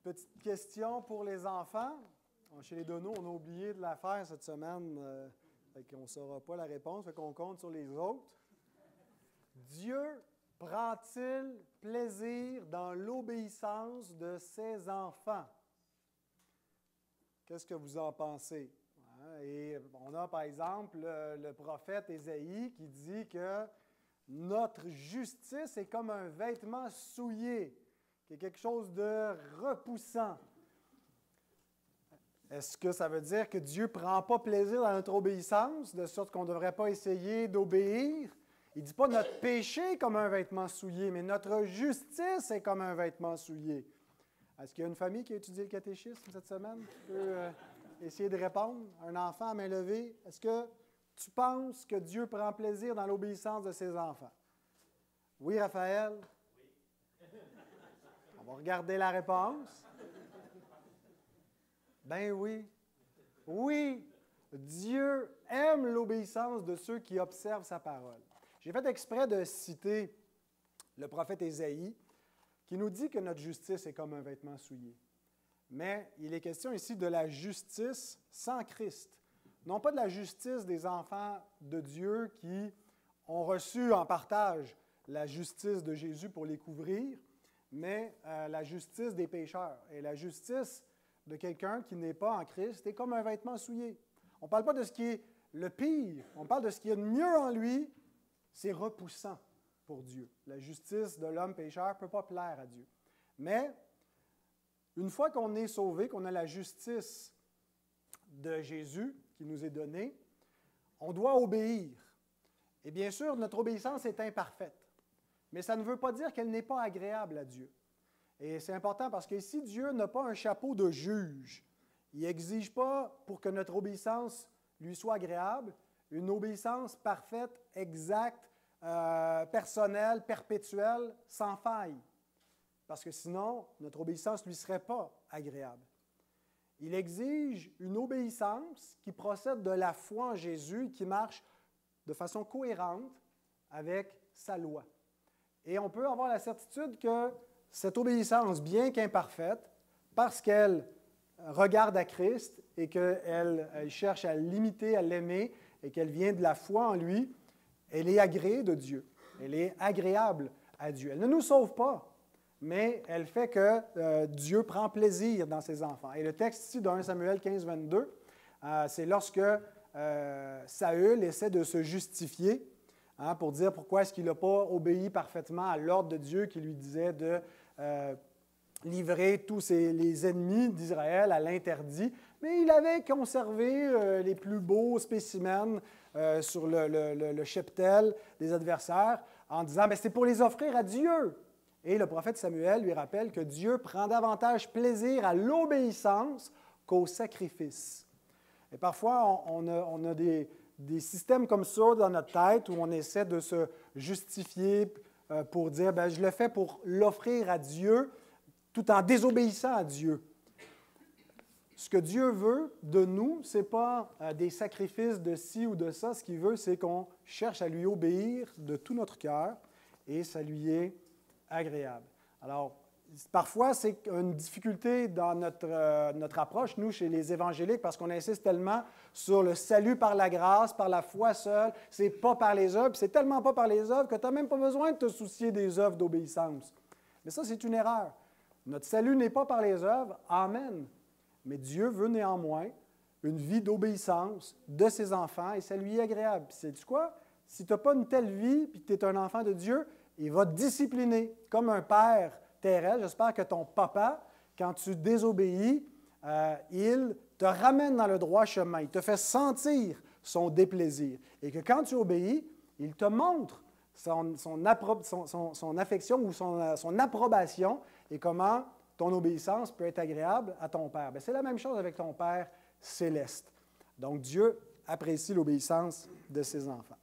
Petite question pour les enfants. Chez les Donos, on a oublié de la faire cette semaine. On ne saura pas la réponse, fait qu'on compte sur les autres. Dieu prend-il plaisir dans l'obéissance de ses enfants? Qu'est-ce que vous en pensez? Et on a par exemple le prophète Ésaïe qui dit que notre justice est comme un vêtement souillé, qui est quelque chose de repoussant. Est-ce que ça veut dire que Dieu ne prend pas plaisir dans notre obéissance, de sorte qu'on ne devrait pas essayer d'obéir? Il ne dit pas notre péché est comme un vêtement souillé, mais notre justice est comme un vêtement souillé. Est-ce qu'il y a une famille qui a étudié le catéchisme cette semaine qui peut essayer de répondre? Un enfant à main levée, est-ce que tu penses que Dieu prend plaisir dans l'obéissance de ses enfants? Oui, Raphaël? Oui. On va regarder la réponse. Ben oui. Oui, Dieu aime l'obéissance de ceux qui observent sa parole. J'ai fait exprès de citer le prophète Ésaïe, qui nous dit que notre justice est comme un vêtement souillé. Mais il est question ici de la justice sans Christ. Non pas de la justice des enfants de Dieu qui ont reçu en partage la justice de Jésus pour les couvrir, mais la justice des pécheurs. Et la justice de quelqu'un qui n'est pas en Christ est comme un vêtement souillé. On ne parle pas de ce qui est le pire, on parle de ce qu'il y a de mieux en lui. C'est repoussant pour Dieu. La justice de l'homme pécheur ne peut pas plaire à Dieu. Mais, une fois qu'on est sauvé, qu'on a la justice de Jésus qui nous est donnée, on doit obéir. Et bien sûr, notre obéissance est imparfaite. Mais ça ne veut pas dire qu'elle n'est pas agréable à Dieu. Et c'est important parce qu'ici, Dieu n'a pas un chapeau de juge. Il n'exige pas, pour que notre obéissance lui soit agréable, une obéissance parfaite, exacte, personnelle, perpétuelle, sans faille. Parce que sinon, notre obéissance ne lui serait pas agréable. Il exige une obéissance qui procède de la foi en Jésus et qui marche de façon cohérente avec sa loi. Et on peut avoir la certitude que cette obéissance, bien qu'imparfaite, parce qu'elle regarde à Christ et qu'elle cherche à l'imiter, à l'aimer, et qu'elle vient de la foi en lui, elle est agréée de Dieu. Elle est agréable à Dieu. Elle ne nous sauve pas, mais elle fait que Dieu prend plaisir dans ses enfants. Et le texte ici de 1 Samuel 15, 22, c'est lorsque Saül essaie de se justifier pour dire pourquoi est-ce qu'il n'a pas obéi parfaitement à l'ordre de Dieu qui lui disait de livrer tous les ennemis d'Israël à l'interdit. Mais il avait conservé les plus beaux spécimens sur le cheptel des adversaires en disant « c'est pour les offrir à Dieu ». Et le prophète Samuel lui rappelle que Dieu prend davantage plaisir à l'obéissance qu'au sacrifice. Et parfois, on a des systèmes comme ça dans notre tête où on essaie de se justifier pour dire « je le fais pour l'offrir à Dieu », tout en désobéissant à Dieu. Ce que Dieu veut de nous, ce n'est pas des sacrifices de ci ou de ça. Ce qu'il veut, c'est qu'on cherche à lui obéir de tout notre cœur et ça lui est agréable. Alors, parfois, c'est une difficulté dans notre approche, nous, chez les évangéliques, parce qu'on insiste tellement sur le salut par la grâce, par la foi seule. C'est pas par les œuvres, puis c'est tellement pas par les œuvres que tu n'as même pas besoin de te soucier des œuvres d'obéissance. Mais ça, c'est une erreur. Notre salut n'est pas par les œuvres. Amen. Mais Dieu veut néanmoins une vie d'obéissance de ses enfants et ça lui est agréable. Puis sais-tu quoi? Si tu n'as pas une telle vie et que tu es un enfant de Dieu, il va te discipliner. Comme un père terrestre, j'espère que ton papa, quand tu désobéis, il te ramène dans le droit chemin. Il te fait sentir son déplaisir. Et que quand tu obéis, il te montre son affection ou son approbation et comment ton obéissance peut être agréable à ton Père. C'est la même chose avec ton Père céleste. Donc, Dieu apprécie l'obéissance de ses enfants.